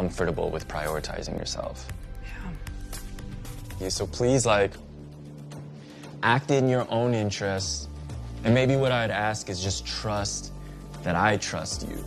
comfortable with prioritizing yourself. Yeah. Okay, so please, like, act in your own interests. And maybe what I'd ask is just trust that I trust you.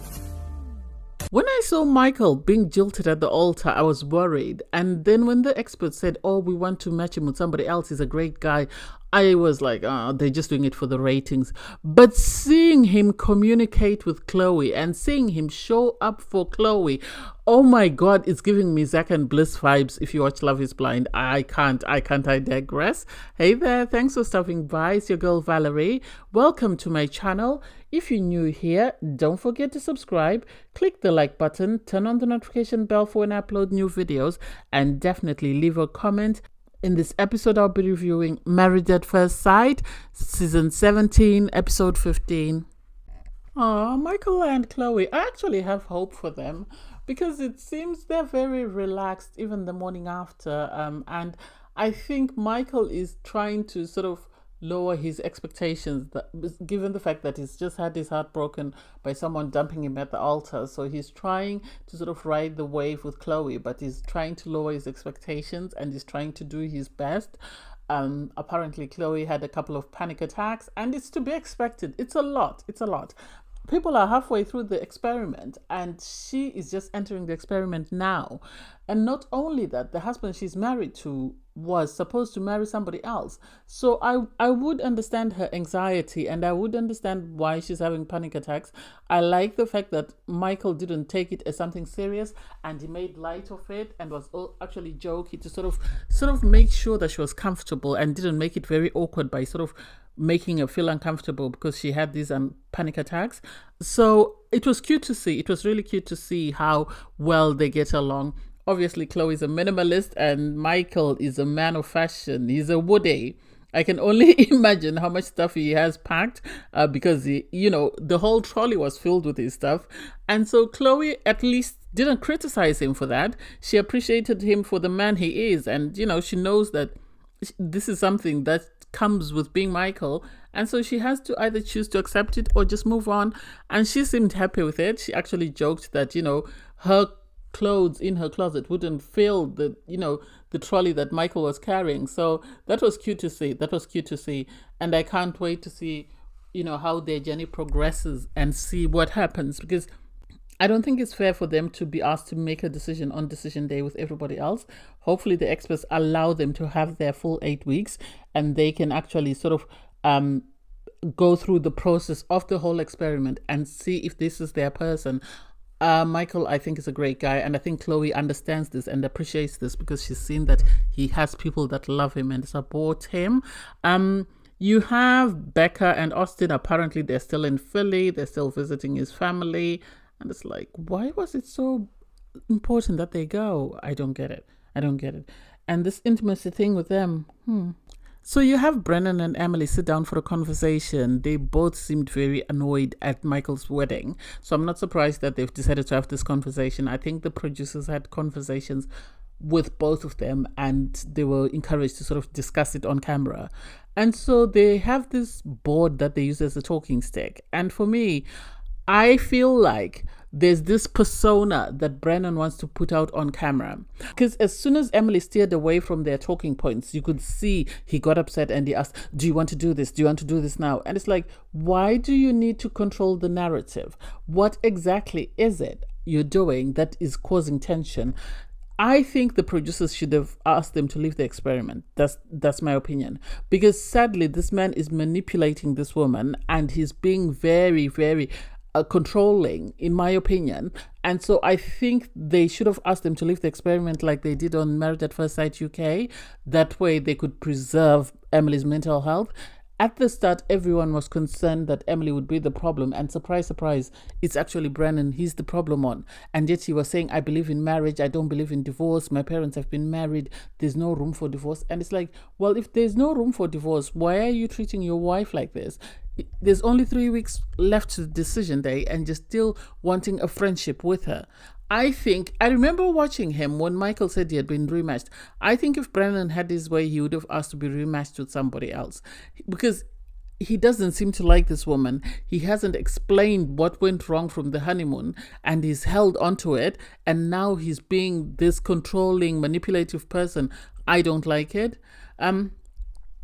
When I saw Michael being jilted at the altar, I was worried. And then when the expert said, oh, we want to match him with somebody else, he's a great guy, I was like, oh, they're just doing it for the ratings. But seeing him communicate with Chloe and seeing him show up for Chloe, oh my God, it's giving me Zack and Bliss vibes. If you watch Love is Blind, I digress. Hey there, thanks for stopping by. It's your girl Valerie. Welcome to my channel. If you're new here, don't forget to subscribe, click the like button, turn on the notification bell for when I upload new videos, and definitely leave a comment. In this episode, I'll be reviewing Married at First Sight, Season 17, Episode 15. Oh, Michael and Chloe, I actually have hope for them because it seems they're very relaxed even the morning after. And I think Michael is trying to sort of lower his expectations, given the fact that he's just had his heart broken by someone dumping him at the altar. So he's trying to sort of ride the wave with Chloe, but he's trying to lower his expectations and he's trying to do his best. Apparently Chloe had a couple of panic attacks, and it's to be expected. It's a lot. People are halfway through the experiment and she is just entering the experiment now. And not only that, the husband she's married to was supposed to marry somebody else. So I would understand her anxiety and I would understand why she's having panic attacks. I like the fact that Michael didn't take it as something serious and he made light of it and was actually jokey to sort of make sure that she was comfortable and didn't make it very awkward by sort of making her feel uncomfortable because she had these panic attacks. So it was cute to see. It was really cute to see how well they get along. Obviously, Chloe is a minimalist and Michael is a man of fashion. He's a woody. I can only imagine how much stuff he has packed because, the whole trolley was filled with his stuff. And so Chloe at least didn't criticize him for that. She appreciated him for the man he is. And, she knows that this is something that comes with being Michael. And so she has to either choose to accept it or just move on. And she seemed happy with it. She actually joked that, her clothes in her closet wouldn't fill the trolley that Michael was carrying. So that was cute to see. And I can't wait to see how their journey progresses and see what happens, because I don't think it's fair for them to be asked to make a decision on decision day with everybody else. Hopefully the experts allow them to have their full 8 weeks and they can actually sort of go through the process of the whole experiment and see if this is their person. Michael, I think, is a great guy, and I think Chloe understands this and appreciates this because she's seen that he has people that love him and support him. You have Becca and Austin. Apparently, they're still in Philly. They're still visiting his family. And it's like, why was it so important that they go? I don't get it. And this intimacy thing with them, So you have Brennan and Emily sit down for a conversation. They both seemed very annoyed at Michael's wedding. So I'm not surprised that they've decided to have this conversation. I think the producers had conversations with both of them and they were encouraged to sort of discuss it on camera. And so they have this board that they use as a talking stick. And for me, I feel like there's this persona that Brennan wants to put out on camera. Because as soon as Emily steered away from their talking points, you could see he got upset and he asked, do you want to do this? Do you want to do this now? And it's like, why do you need to control the narrative? What exactly is it you're doing that is causing tension? I think the producers should have asked them to leave the experiment. That's my opinion. Because sadly, this man is manipulating this woman and he's being very, very controlling, in my opinion. And so I think they should have asked them to leave the experiment like they did on Married at First Sight UK. That way they could preserve Emily's mental health. At the start, everyone was concerned that Emily would be the problem. And surprise, surprise, it's actually Brennan. He's the problem one. And yet he was saying, I believe in marriage. I don't believe in divorce. My parents have been married. There's no room for divorce. And it's like, well, if there's no room for divorce, why are you treating your wife like this? There's only 3 weeks left to decision day and you're still wanting a friendship with her. I remember watching him when Michael said he had been rematched. I think if Brennan had his way, he would have asked to be rematched with somebody else. Because he doesn't seem to like this woman. He hasn't explained what went wrong from the honeymoon, and he's held onto it, and now he's being this controlling, manipulative person. I don't like it.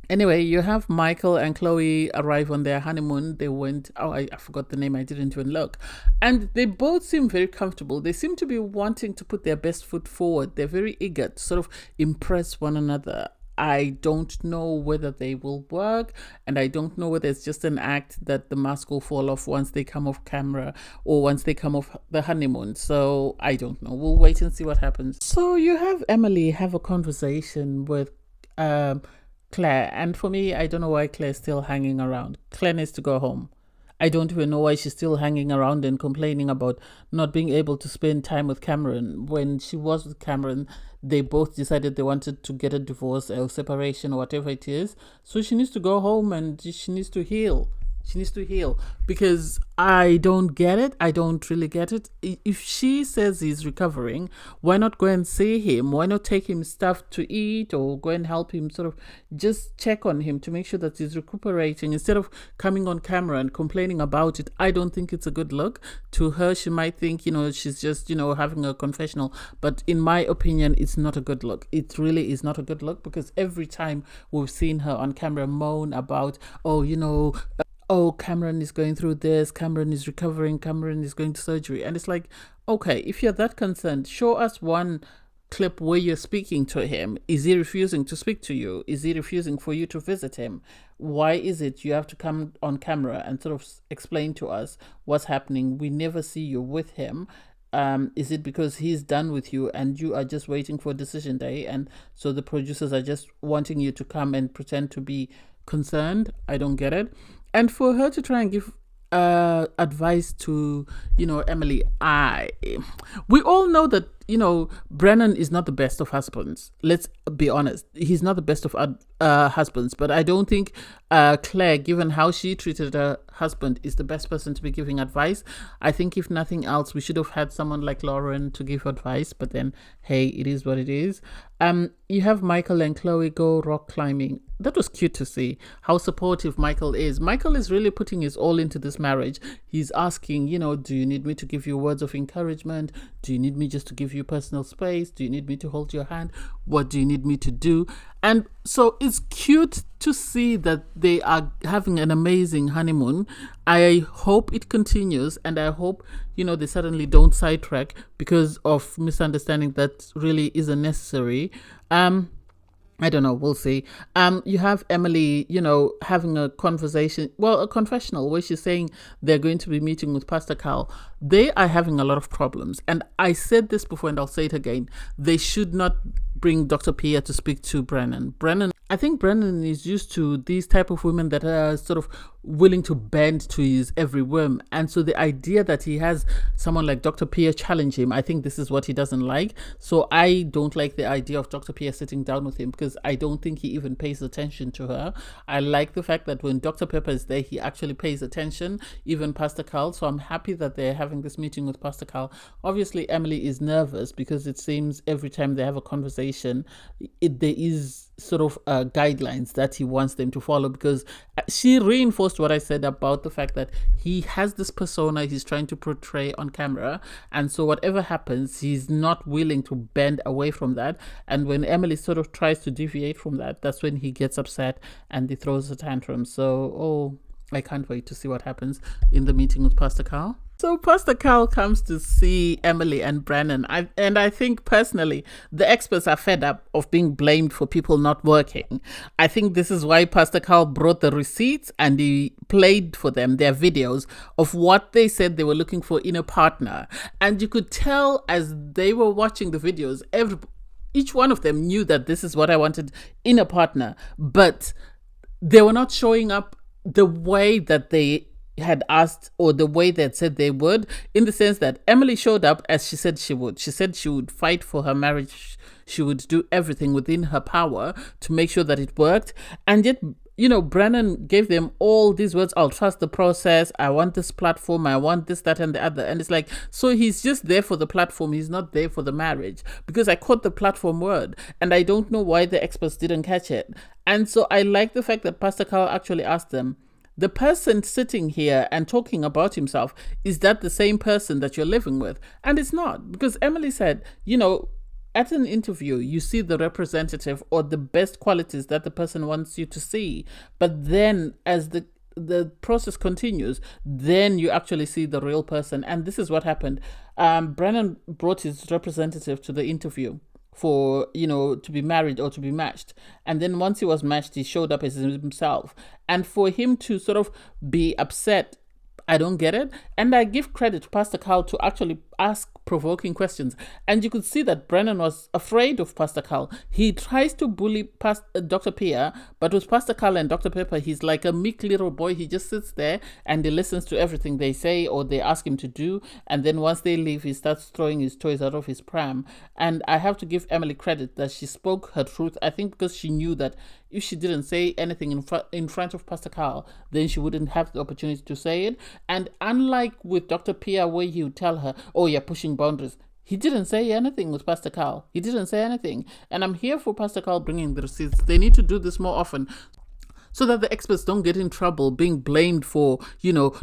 Anyway, you have Michael and Chloe arrive on their honeymoon. They went, oh, I forgot the name. I didn't even look. And they both seem very comfortable. They seem to be wanting to put their best foot forward. They're very eager to sort of impress one another. I don't know whether they will work, and I don't know whether it's just an act that the mask will fall off once they come off camera or once they come off the honeymoon. So I don't know. We'll wait and see what happens. So you have Emily have a conversation with Claire, and for me, I don't know why Claire's still hanging around. Claire needs to go home. I don't even know why she's still hanging around and complaining about not being able to spend time with Cameron. When she was with Cameron, they both decided they wanted to get a divorce or separation or whatever it is. So she needs to go home and she needs to heal. She needs to heal, because I don't get it. I don't really get it. If she says he's recovering, why not go and see him? Why not take him stuff to eat or go and help him, sort of just check on him to make sure that he's recuperating instead of coming on camera and complaining about it? I don't think it's a good look. To her, she might think, she's just, having a confessional. But in my opinion, it's not a good look. It really is not a good look, because every time we've seen her on camera moan about, oh, Cameron is going through this, Cameron is recovering, Cameron is going to surgery. And it's like, okay, if you're that concerned, show us one clip where you're speaking to him. Is he refusing to speak to you? Is he refusing for you to visit him? Why is it you have to come on camera and sort of explain to us what's happening? We never see you with him. Is it because he's done with you and you are just waiting for decision day, and so the producers are just wanting you to come and pretend to be concerned? I don't get it. And for her to try and give advice to Emily, we all know that Brennan is not the best of husbands. Let's be honest, he's not the best of husbands. But I don't think Claire, given how she treated her husband, is the best person to be giving advice. I think if nothing else, we should have had someone like Lauren to give advice. But then, hey, it is what it is. You have Michael and Chloe go rock climbing. That was cute to see how supportive Michael is. Michael is really putting his all into this marriage. He's asking, do you need me to give you words of encouragement? Do you need me just to give you personal space? Do you need me to hold your hand? What do you need me to do? And so it's cute to see that they are having an amazing honeymoon. I hope it continues, and I hope, they suddenly don't sidetrack because of misunderstanding that really isn't necessary. I don't know. We'll see. You have Emily, having a conversation, a confessional, where she's saying they're going to be meeting with Pastor Carl. They are having a lot of problems. And I said this before and I'll say it again. They should not bring Dr. Pierre to speak to Brennan. I think Brennan is used to these type of women that are sort of willing to bend to his every whim. And so the idea that he has someone like Dr. Pierre challenge him, I think this is what he doesn't like. So I don't like the idea of Dr. Pierre sitting down with him, because I don't think he even pays attention to her. I like the fact that when Dr. Pepper is there, he actually pays attention, even Pastor Carl. So I'm happy that they're having this meeting with Pastor Carl. Obviously, Emily is nervous because it seems every time they have a conversation, there is sort of guidelines that he wants them to follow, because she reinforced what I said about the fact that he has this persona he's trying to portray on camera, and so whatever happens, he's not willing to bend away from that. And when Emily sort of tries to deviate from that, that's when he gets upset and he throws a tantrum. So I can't wait to see what happens in the meeting with Pastor Carl. So Pastor Carl comes to see Emily and Brennan. I think personally, the experts are fed up of being blamed for people not working. I think this is why Pastor Carl brought the receipts and he played for them their videos of what they said they were looking for in a partner. And you could tell as they were watching the videos, each one of them knew that this is what I wanted in a partner, but they were not showing up the way that they had asked or the way they had said they would, in the sense that Emily showed up as she said she would. She said she would fight for her marriage. She would do everything within her power to make sure that it worked. And yet, Brennan gave them all these words. I'll trust the process. I want this platform. I want this, that, and the other. And it's like, so he's just there for the platform. He's not there for the marriage, because I caught the platform word and I don't know why the experts didn't catch it. And so I like the fact that Pastor Carl actually asked them, the person sitting here and talking about himself, is that the same person that you're living with? And it's not, because Emily said, at an interview, you see the representative or the best qualities that the person wants you to see. But then as the process continues, then you actually see the real person. And this is what happened. Brennan brought his representative to the interview for, to be married or to be matched. And then once he was matched, he showed up as himself. And for him to sort of be upset, I don't get it. And I give credit to Pastor Carl to actually ask provoking questions. And you could see that Brennan was afraid of Pastor Carl. He tries to bully Dr. Pia, but with Pastor Carl and Dr. Pepper, he's like a meek little boy. He just sits there and he listens to everything they say or they ask him to do. And then once they leave, he starts throwing his toys out of his pram. And I have to give Emily credit that she spoke her truth. I think because she knew that if she didn't say anything in front of Pastor Carl, then she wouldn't have the opportunity to say it. And unlike with Dr. Pia, where he would tell her, oh, you're pushing boundaries, he didn't say anything with Pastor Carl. He didn't say anything. And I'm here for Pastor Carl bringing the receipts. They need to do this more often, so that the experts don't get in trouble being blamed for,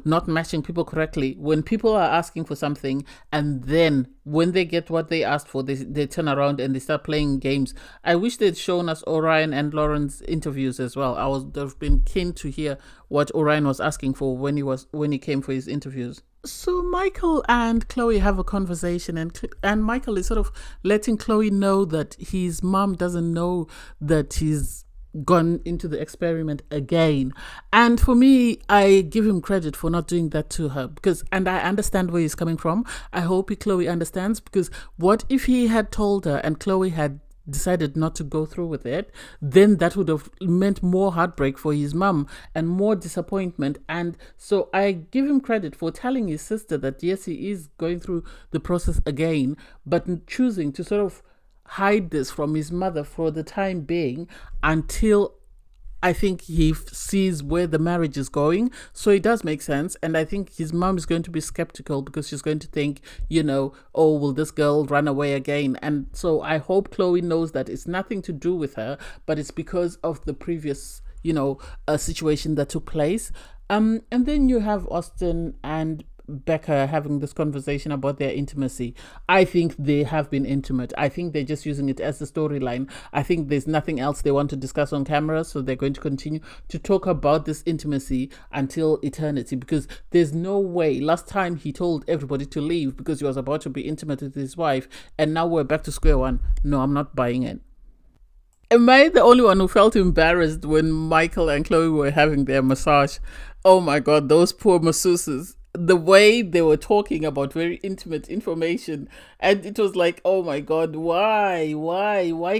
not matching people correctly. When people are asking for something and then when they get what they asked for, they turn around and they start playing games. I wish they'd shown us Orion and Lauren's interviews as well. I would have been keen to hear what Orion was asking for when he came for his interviews. So Michael and Chloe have a conversation, and Michael is sort of letting Chloe know that his mom doesn't know that he's gone into the experiment again. And for me, I give him credit for not doing that to her, and I understand where he's coming from. I hope Chloe understands, because what if he had told her and Chloe had decided not to go through with it? Then that would have meant more heartbreak for his mum and more disappointment. And so I give him credit for telling his sister that yes, he is going through the process again, but choosing to sort of hide this from his mother for the time being until I think he sees where the marriage is going. So it does make sense. And I think his mom is going to be skeptical, because she's going to think, oh, will this girl run away again? And so I hope Chloe knows that it's nothing to do with her, but it's because of the previous, situation that took place. And then you have Austin and Becca having this conversation about their intimacy. I think they have been intimate. I think they're just using it as a storyline. I think there's nothing else they want to discuss on camera, so they're going to continue to talk about this intimacy until eternity, because there's no way. Last time he told everybody to leave because he was about to be intimate with his wife, and now we're back to square one. No, I'm not buying it. Am I the only one who felt embarrassed when Michael and Chloe were having their massage? Oh my God, those poor masseuses. The way they were talking about very intimate information, and it was like, oh my God, why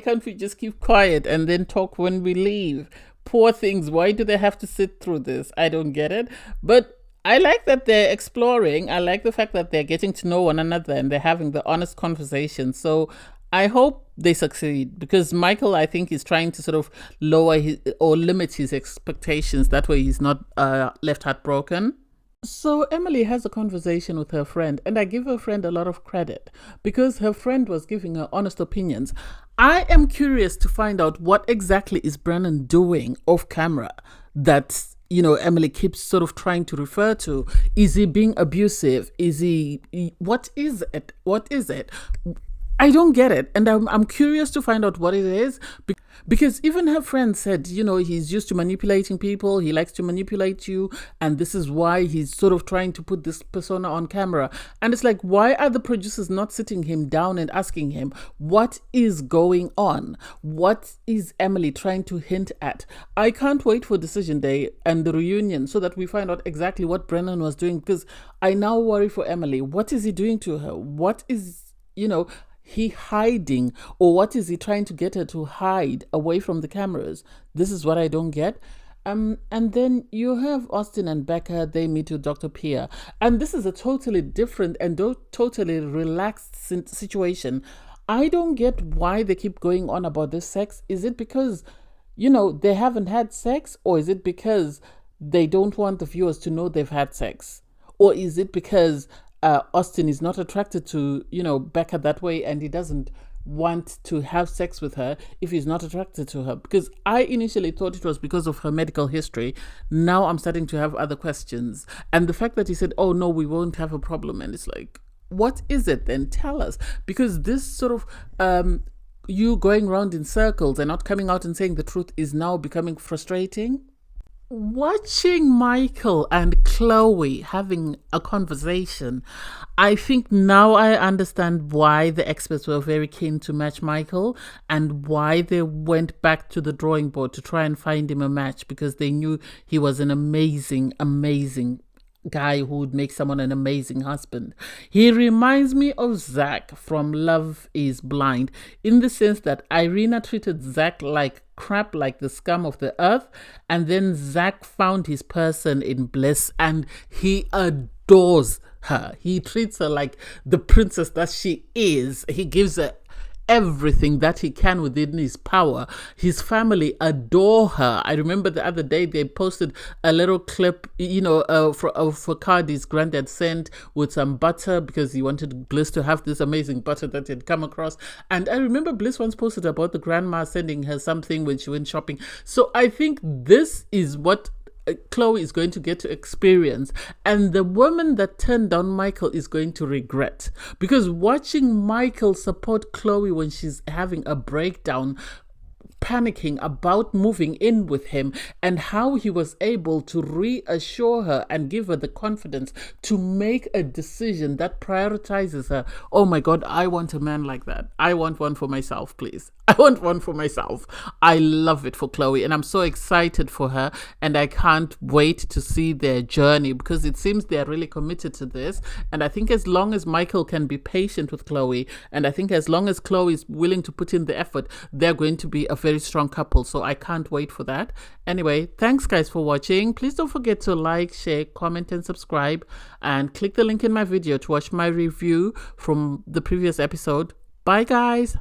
can't we just keep quiet and then talk when we leave? Poor things, why do they have to sit through this? I don't get it. But I like that they're exploring. I like the fact that they're getting to know one another and they're having the honest conversation. So I hope they succeed, because Michael, I think, is trying to sort of lower or limit his expectations. That way he's not left heartbroken. So Emily has a conversation with her friend, and I give her friend a lot of credit because her friend was giving her honest opinions. I am curious to find out what exactly is Brennan doing off camera that, Emily keeps sort of trying to refer to. Is he being abusive? What is it? I don't get it. And I'm curious to find out what it is, because even her friend said, he's used to manipulating people. He likes to manipulate you. And this is why he's sort of trying to put this persona on camera. And it's like, why are the producers not sitting him down and asking him, what is going on? What is Emily trying to hint at? I can't wait for decision day and the reunion so that we find out exactly what Brennan was doing, because I now worry for Emily. What is he doing to her? What is, he hiding, or what is he trying to get her to hide away from the cameras? This is what I don't get. And then you have Austin and Becca. They meet with Dr. Pia, and this is a totally different and totally relaxed situation. I don't get why they keep going on about this sex. Is it because they haven't had sex, or is it because they don't want the viewers to know they've had sex, or is it because Austin is not attracted to, Becca that way, and he doesn't want to have sex with her if he's not attracted to her? Because I initially thought it was because of her medical history. Now I'm starting to have other questions. And the fact that he said, oh no, we won't have a problem. And it's like, what is it then? Tell us. Because this sort of you going around in circles and not coming out and saying the truth is now becoming frustrating. Watching Michael and Chloe having a conversation, I think now I understand why the experts were very keen to match Michael and why they went back to the drawing board to try and find him a match, because they knew he was an amazing, amazing guy who would make someone an amazing husband. He reminds me of Zach from Love is Blind, in the sense that Irina treated Zach like crap, like the scum of the earth, and then Zach found his person in Bliss and he adores her. He treats her like the princess that she is. He gives her everything that he can within his power. His family adore her. I remember the other day they posted a little clip, for Cardi's granddad sent with some butter, because he wanted Bliss to have this amazing butter that he had come across. And I remember Bliss once posted about the grandma sending her something when she went shopping. So I think this is what Chloe is going to get to experience, and the woman that turned down Michael is going to regret, because watching Michael support Chloe when she's having a breakdown, panicking about moving in with him, and how he was able to reassure her and give her the confidence to make a decision that prioritizes her. Oh my God, I want a man like that. I want one for myself, please. I want one for myself. I love it for Chloe, and I'm so excited for her, and I can't wait to see their journey, because it seems they're really committed to this. And I think as long as Michael can be patient with Chloe, and I think as long as Chloe is willing to put in the effort, they're going to be a very strong couple. So I can't wait for that. Anyway, thanks guys for watching. Please don't forget to like, share, comment, and subscribe, and click the link in my video to watch my review from the previous episode. Bye guys.